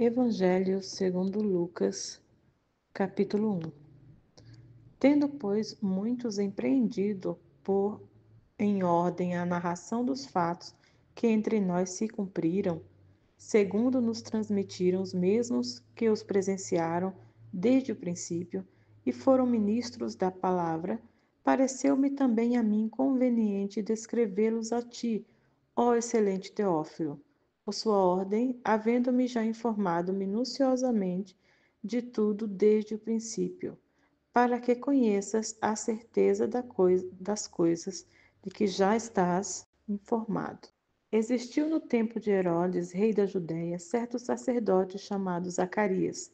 Evangelho segundo Lucas, capítulo 1. Tendo, pois, muitos empreendido por em ordem a narração dos fatos que entre nós se cumpriram, segundo nos transmitiram os mesmos que os presenciaram desde o princípio e foram ministros da palavra, pareceu-me também a mim conveniente descrevê-los a ti, ó excelente Teófilo, por sua ordem, havendo-me já informado minuciosamente de tudo desde o princípio, para que conheças a certeza das coisas de que já estás informado. Existiu no tempo de Herodes, rei da Judéia, certo sacerdote chamado Zacarias,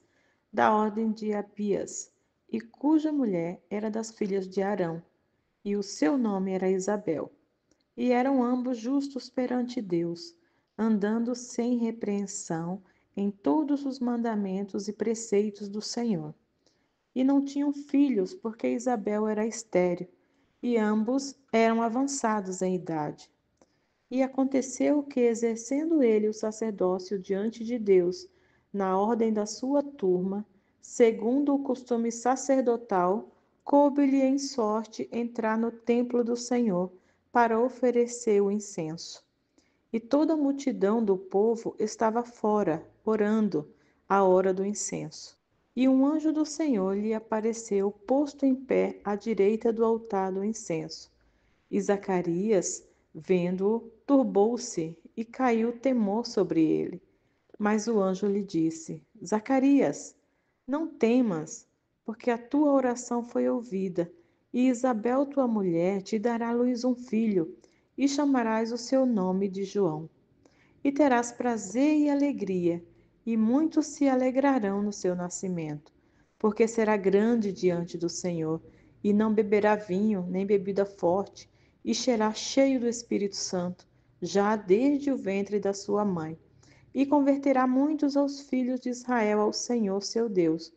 da ordem de Abias, e cuja mulher era das filhas de Arão, e o seu nome era Isabel. E eram ambos justos perante Deus, andando sem repreensão em todos os mandamentos e preceitos do Senhor. E não tinham filhos, porque Isabel era estéril, e ambos eram avançados em idade. E aconteceu que, exercendo ele o sacerdócio diante de Deus, na ordem da sua turma, segundo o costume sacerdotal, coube-lhe em sorte entrar no templo do Senhor para oferecer o incenso. E toda a multidão do povo estava fora, orando, à hora do incenso. E um anjo do Senhor lhe apareceu, posto em pé à direita do altar do incenso. E Zacarias, vendo-o, turbou-se e caiu temor sobre ele. Mas o anjo lhe disse: Zacarias, não temas, porque a tua oração foi ouvida, e Isabel, tua mulher, te dará à luz um filho, e chamarás o seu nome de João. E terás prazer e alegria, e muitos se alegrarão no seu nascimento, porque será grande diante do Senhor, e não beberá vinho, nem bebida forte, e será cheio do Espírito Santo, já desde o ventre da sua mãe. E converterá muitos aos filhos de Israel ao Senhor seu Deus.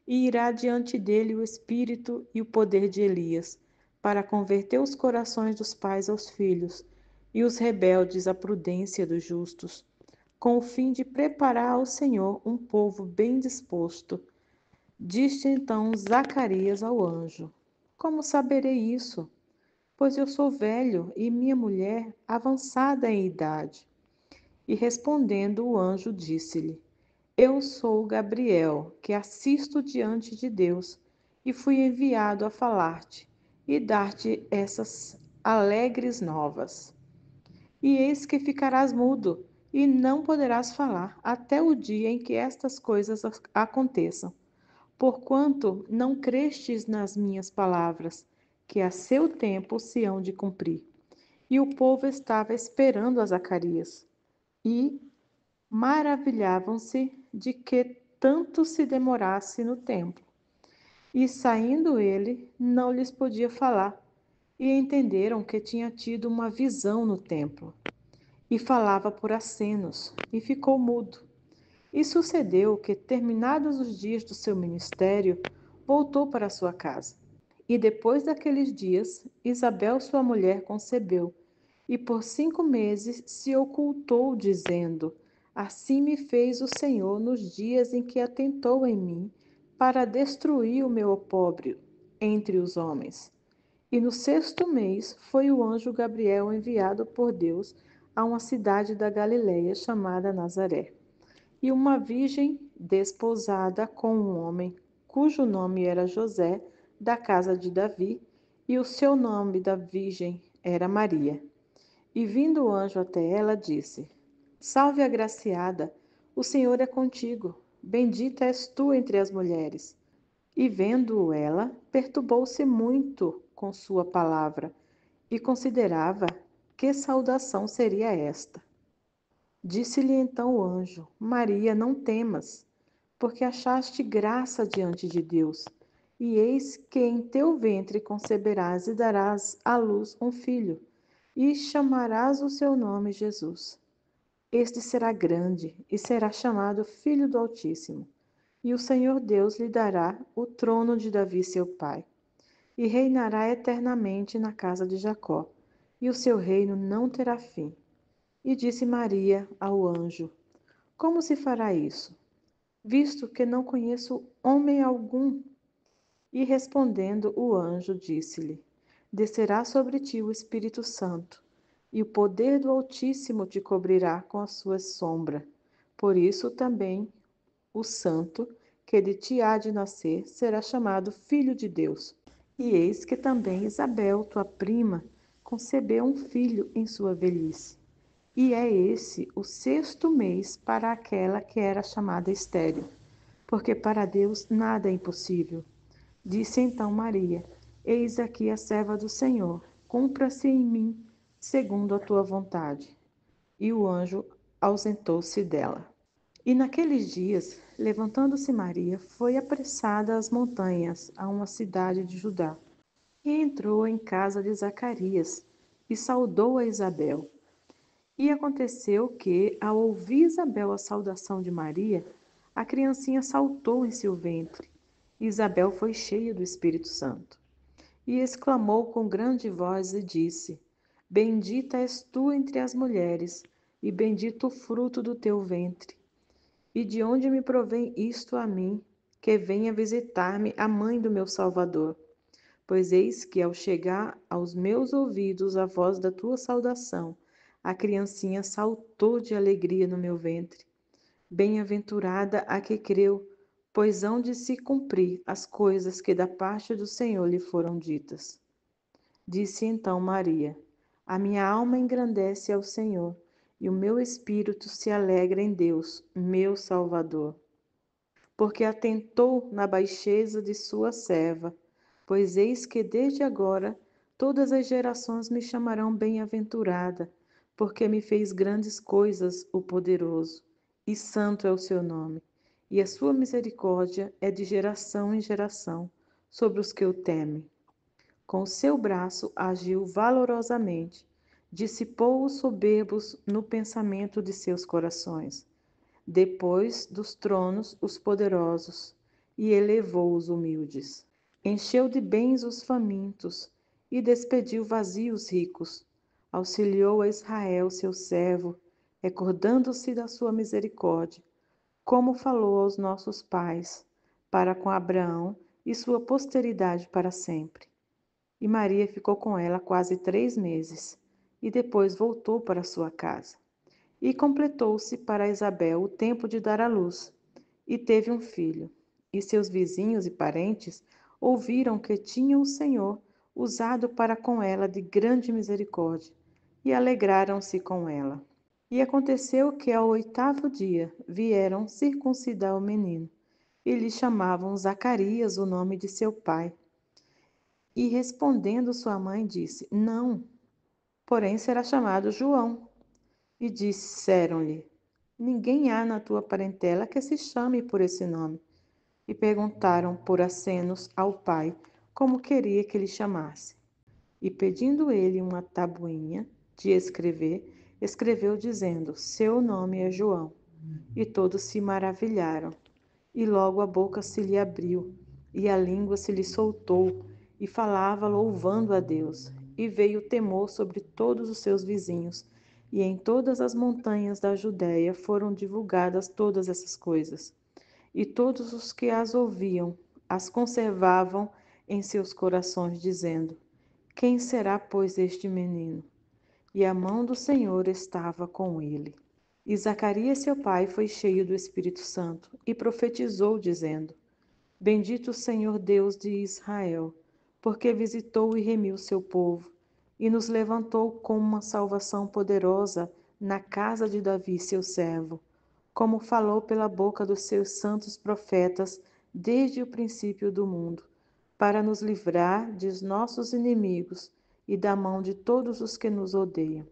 E irá diante dele o Espírito e o poder de Elias, para converter os corações dos pais aos filhos, e os rebeldes à prudência dos justos, com o fim de preparar ao Senhor um povo bem disposto. Disse então Zacarias ao anjo: Como saberei isso? Pois eu sou velho e minha mulher avançada em idade. E respondendo o anjo disse-lhe: Eu sou Gabriel, que assisto diante de Deus, e fui enviado a falar-te e dar-te essas alegres novas. E eis que ficarás mudo, e não poderás falar, até o dia em que estas coisas aconteçam. Porquanto não crestes nas minhas palavras, que a seu tempo se hão de cumprir. E o povo estava esperando a Zacarias, e maravilhavam-se de que tanto se demorasse no templo. E saindo ele, não lhes podia falar, e entenderam que tinha tido uma visão no templo. E falava por acenos, e ficou mudo. E sucedeu que, terminados os dias do seu ministério, voltou para sua casa. E depois daqueles dias, Isabel, sua mulher, concebeu, e por 5 meses se ocultou, dizendo: Assim me fez o Senhor nos dias em que atentou em mim, para destruir o meu opróbrio entre os homens. E no 6º mês foi o anjo Gabriel enviado por Deus a uma cidade da Galiléia chamada Nazaré. E uma virgem desposada com um homem, cujo nome era José, da casa de Davi, e o seu nome da virgem era Maria. E vindo o anjo até ela, disse: Salve, agraciada, o Senhor é contigo, bendita és tu entre as mulheres. E vendo-o ela, perturbou-se muito com sua palavra, e considerava que saudação seria esta. Disse-lhe então o anjo: Maria, não temas, porque achaste graça diante de Deus. E eis que em teu ventre conceberás e darás à luz um filho, e chamarás o seu nome Jesus. Este será grande e será chamado Filho do Altíssimo. E o Senhor Deus lhe dará o trono de Davi, seu pai, e reinará eternamente na casa de Jacó, e o seu reino não terá fim. E disse Maria ao anjo: Como se fará isso? visto que não conheço homem algum. E respondendo o anjo, disse-lhe: Descerá sobre ti o Espírito Santo, e o poder do Altíssimo te cobrirá com a sua sombra. Por isso também o santo que de ti há de nascer será chamado Filho de Deus. E eis que também Isabel, tua prima, concebeu um filho em sua velhice. E é esse o sexto mês para aquela que era chamada estéril, porque para Deus nada é impossível. Disse então Maria: Eis aqui a serva do Senhor, cumpra-se em mim segundo a tua vontade. E o anjo ausentou-se dela. E naqueles dias, levantando-se Maria, foi apressada às montanhas, a uma cidade de Judá. E entrou em casa de Zacarias, e saudou a Isabel. E aconteceu que, ao ouvir Isabel a saudação de Maria, a criancinha saltou em seu ventre. E Isabel foi cheia do Espírito Santo. E exclamou com grande voz e disse: Bendita és tu entre as mulheres, e bendito o fruto do teu ventre. E de onde me provém isto a mim, que venha visitar-me a mãe do meu Salvador? Pois eis que, ao chegar aos meus ouvidos a voz da tua saudação, a criancinha saltou de alegria no meu ventre. Bem-aventurada a que creu, pois hão de se cumprir as coisas que da parte do Senhor lhe foram ditas. Disse então Maria: A minha alma engrandece ao Senhor, e o meu espírito se alegra em Deus, meu Salvador, porque atentou na baixeza de sua serva. Pois eis que desde agora todas as gerações me chamarão bem-aventurada, porque me fez grandes coisas o poderoso, e santo é o seu nome, e a sua misericórdia é de geração em geração sobre os que o temem. Com o seu braço agiu valorosamente, dissipou os soberbos no pensamento de seus corações. Depois dos tronos os poderosos, e elevou os humildes. Encheu de bens os famintos, e despediu vazios ricos. Auxiliou a Israel, seu servo, recordando-se da sua misericórdia, como falou aos nossos pais, para com Abraão e sua posteridade para sempre. E Maria ficou com ela quase 3 meses, e depois voltou para sua casa. E completou-se para Isabel o tempo de dar à luz, e teve um filho. E seus vizinhos e parentes ouviram que tinha o Senhor usado para com ela de grande misericórdia, e alegraram-se com ela. E aconteceu que ao 8º dia vieram circuncidar o menino, e lhe chamavam Zacarias, o nome de seu pai. E respondendo sua mãe, disse: Não, porém será chamado João. E disseram-lhe: Ninguém há na tua parentela que se chame por esse nome. E perguntaram por acenos ao pai como queria que lhe chamasse. E pedindo ele uma tabuinha de escrever, escreveu dizendo: Seu nome é João. E todos se maravilharam. E logo a boca se lhe abriu, e a língua se lhe soltou, e falava louvando a Deus. E veio temor sobre todos os seus vizinhos, e em todas as montanhas da Judéia foram divulgadas todas essas coisas. E todos os que as ouviam as conservavam em seus corações, dizendo: Quem será, pois, este menino? E a mão do Senhor estava com ele. E Zacarias, seu pai, foi cheio do Espírito Santo e profetizou, dizendo: Bendito o Senhor Deus de Israel, porque visitou e remiu seu povo, e nos levantou com uma salvação poderosa na casa de Davi, seu servo, como falou pela boca dos seus santos profetas desde o princípio do mundo, para nos livrar de nossos inimigos e da mão de todos os que nos odeiam,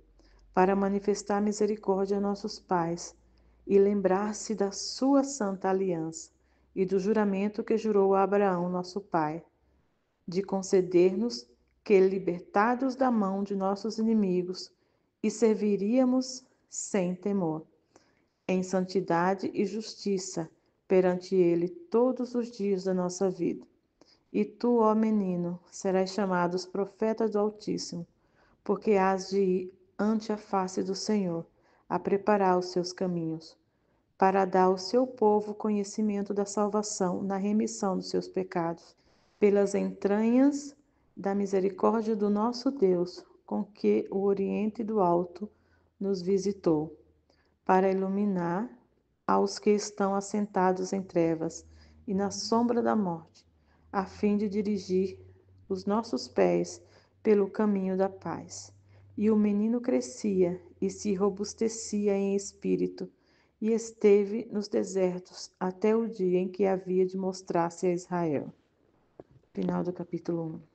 para manifestar misericórdia a nossos pais e lembrar-se da sua santa aliança e do juramento que jurou a Abraão, nosso pai, de conceder-nos que, libertados da mão de nossos inimigos, e serviríamos sem temor, em santidade e justiça perante ele todos os dias da nossa vida. E tu, ó menino, serás chamado profeta do Altíssimo, porque hás de ir ante a face do Senhor, a preparar os seus caminhos, para dar ao seu povo conhecimento da salvação na remissão dos seus pecados, pelas entranhas da misericórdia do nosso Deus, com que o Oriente do Alto nos visitou, para iluminar aos que estão assentados em trevas e na sombra da morte, a fim de dirigir os nossos pés pelo caminho da paz. E o menino crescia e se robustecia em espírito, e esteve nos desertos até o dia em que havia de mostrar-se a Israel. Final do capítulo 1.